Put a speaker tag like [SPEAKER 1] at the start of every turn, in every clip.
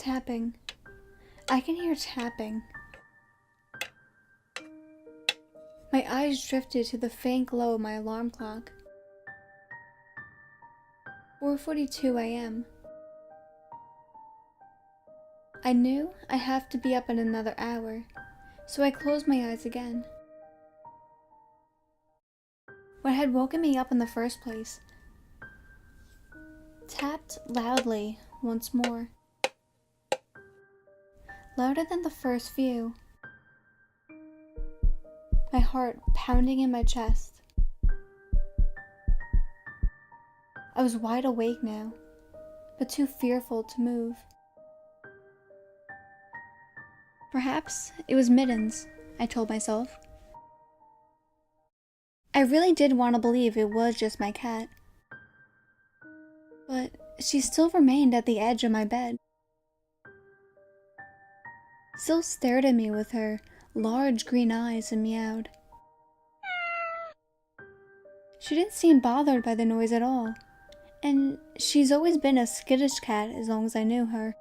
[SPEAKER 1] Tapping. I can hear tapping. My eyes drifted to the faint glow of my alarm clock. 4:42 a.m. I knew I have to be up in another hour, so I closed my eyes again. What had woken me up in the first place tapped loudly once more. Louder than the first few. My heart pounding in my chest. I was wide awake now, but too fearful to move. Perhaps it was Mittens, I told myself. I really did want to believe it was just my cat. But she still remained at the edge of my bed. Still stared at me with her large green eyes and meowed. She didn't seem bothered by the noise at all, and she's always been a skittish cat as long as I knew her.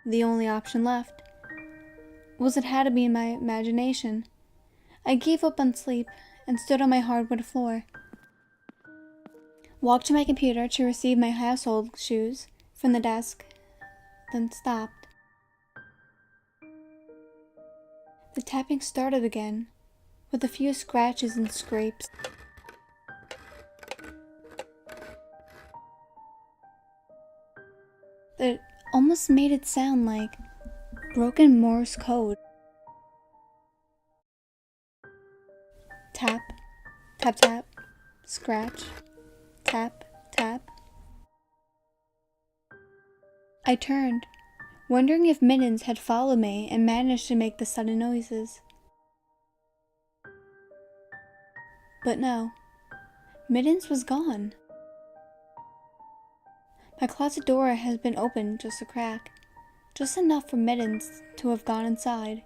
[SPEAKER 1] The only option left was it had to be in my imagination. I gave up on sleep and stood on my hardwood floor. Walked to my computer to receive my household shoes from the desk, then stopped. The tapping started again, with a few scratches and scrapes. It almost made it sound like broken Morse code. Tap, tap, tap, scratch, tap, tap. I turned, wondering if Mittens had followed me and managed to make the sudden noises. But no, Mittens was gone. My closet door has been opened just a crack, just enough for Mittens to have gone inside.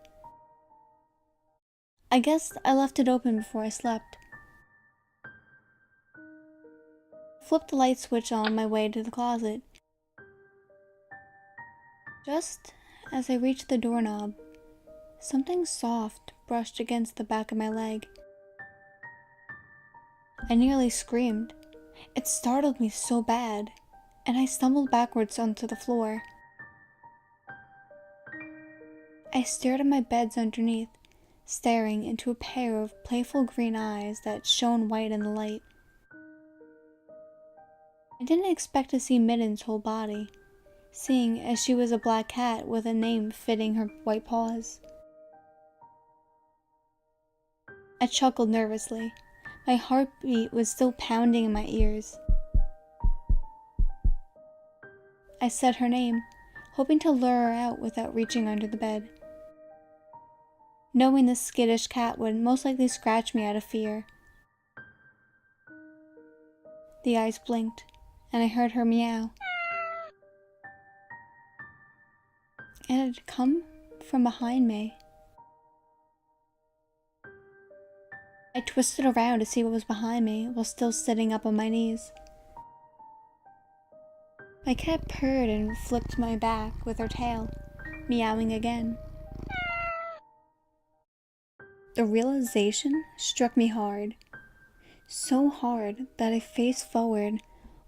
[SPEAKER 1] I guess I left it open before I slept. Flipped the light switch on my way to the closet. Just as I reached the doorknob, something soft brushed against the back of my leg. I nearly screamed. It startled me so bad, and I stumbled backwards onto the floor. I stared at my beds underneath, staring into a pair of playful green eyes that shone white in the light. I didn't expect to see Mittens' whole body, seeing as she was a black cat with a name fitting her white paws. I chuckled nervously. My heartbeat was still pounding in my ears. I said her name, hoping to lure her out without reaching under the bed, knowing this skittish cat would most likely scratch me out of fear. The eyes blinked, and I heard her meow. It had come from behind me. I twisted around to see what was behind me while still sitting up on my knees. My cat purred and flicked my back with her tail, meowing again. The realization struck me hard, so hard that I faced forward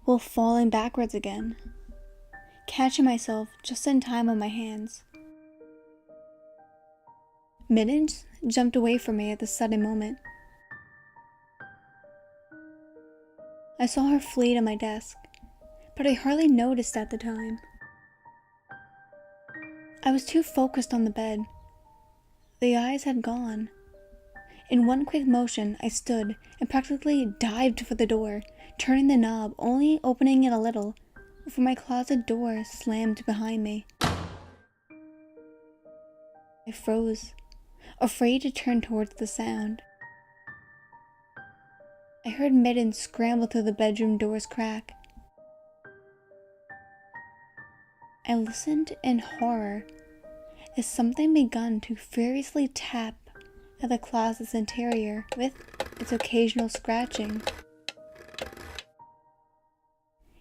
[SPEAKER 1] while falling backwards again, catching myself just in time on my hands. Mittens jumped away from me at the sudden moment. I saw her flee to my desk, but I hardly noticed at the time. I was too focused on the bed. The eyes had gone. In one quick motion, I stood and practically dived for the door, turning the knob, only opening it a little, before my closet door slammed behind me. I froze, afraid to turn towards the sound. I heard Mittens scramble through the bedroom door's crack. I listened in horror as something begun to furiously tap at the closet's interior with its occasional scratching.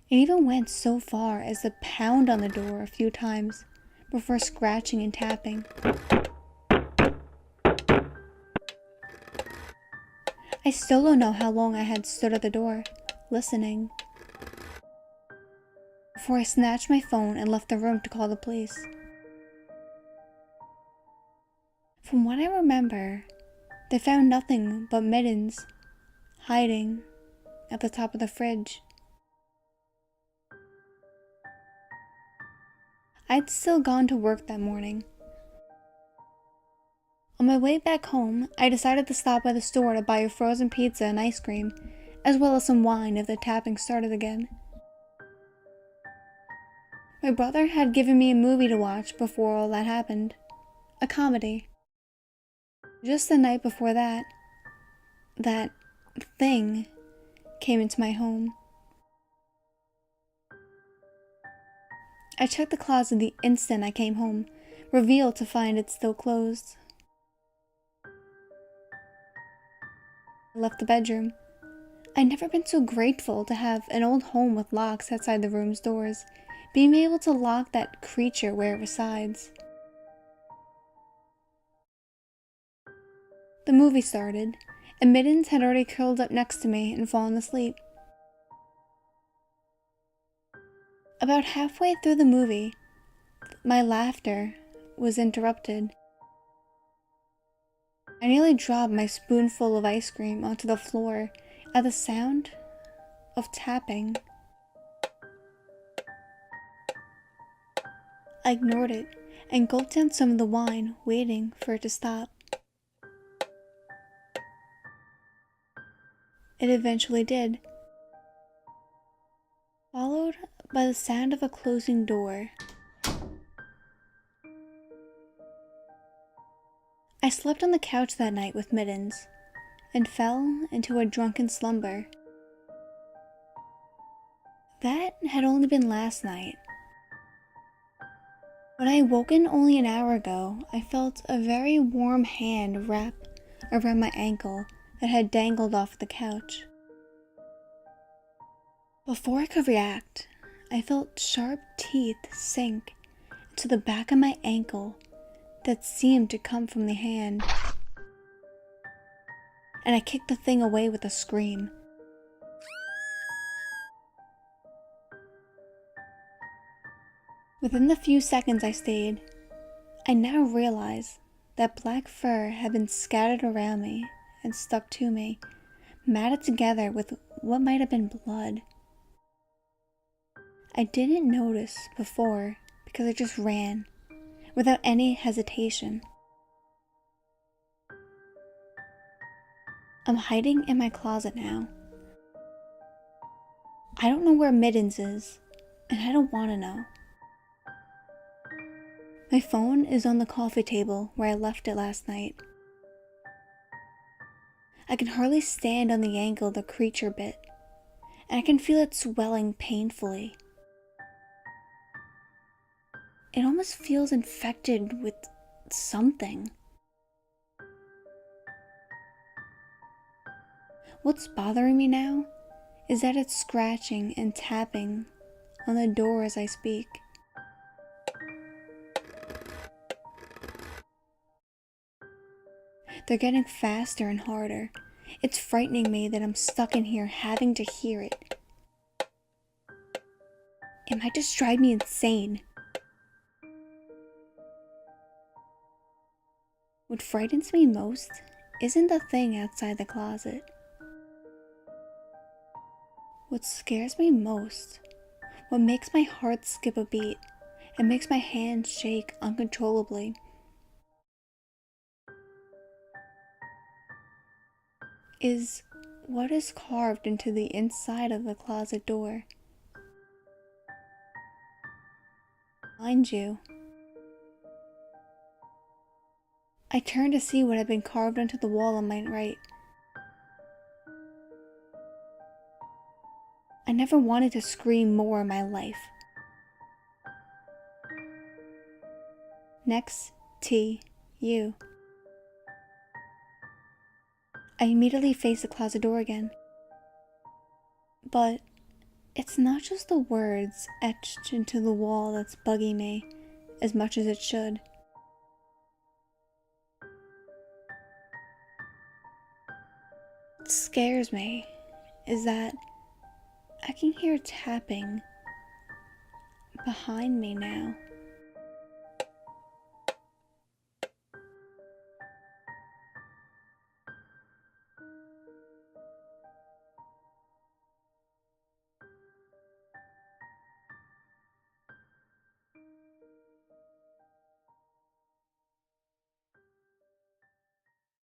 [SPEAKER 1] It even went so far as to pound on the door a few times before scratching and tapping. I still don't know how long I had stood at the door, listening, before I snatched my phone and left the room to call the police. From what I remember, they found nothing but mittens hiding at the top of the fridge. I'd still gone to work that morning. On my way back home, I decided to stop by the store to buy a frozen pizza and ice cream, as well as some wine if the tapping started again. My brother had given me a movie to watch before all that happened. A comedy. Just the night before that thing came into my home. I checked the closet the instant I came home, revealed to find it still closed. I left the bedroom. I'd never been so grateful to have an old home with locks outside the room's doors, being able to lock that creature where it resides. The movie started, and Mittens had already curled up next to me and fallen asleep. About halfway through the movie, my laughter was interrupted. I nearly dropped my spoonful of ice cream onto the floor at the sound of tapping. I ignored it and gulped down some of the wine, waiting for it to stop. It eventually did, followed by the sound of a closing door. I slept on the couch that night with Mittens and fell into a drunken slumber. That had only been last night. When I awoken only an hour ago, I felt a very warm hand wrap around my ankle that had dangled off the couch. Before I could react, I felt sharp teeth sink into the back of my ankle that seemed to come from the hand, and I kicked the thing away with a scream. Within the few seconds I stayed, I now realized that black fur had been scattered around me and stuck to me, matted together with what might have been blood. I didn't notice before because I just ran, without any hesitation. I'm hiding in my closet now. I don't know where Mittens is, and I don't want to know. My phone is on the coffee table where I left it last night. I can hardly stand on the angle the creature bit, and I can feel it swelling painfully. It almost feels infected with something. What's bothering me now is that it's scratching and tapping on the door as I speak. They're getting faster and harder. It's frightening me that I'm stuck in here having to hear it. It might just drive me insane. What frightens me most isn't the thing outside the closet. What scares me most, what makes my heart skip a beat and makes my hands shake uncontrollably, is what is carved into the inside of the closet door. Mind you, I turned to see what had been carved onto the wall on my right. I never wanted to scream more in my life. Next, T, you. I immediately faced the closet door again. But It's not just the words etched into the wall that's bugging me as much as it should. What scares me is that I can hear tapping behind me now.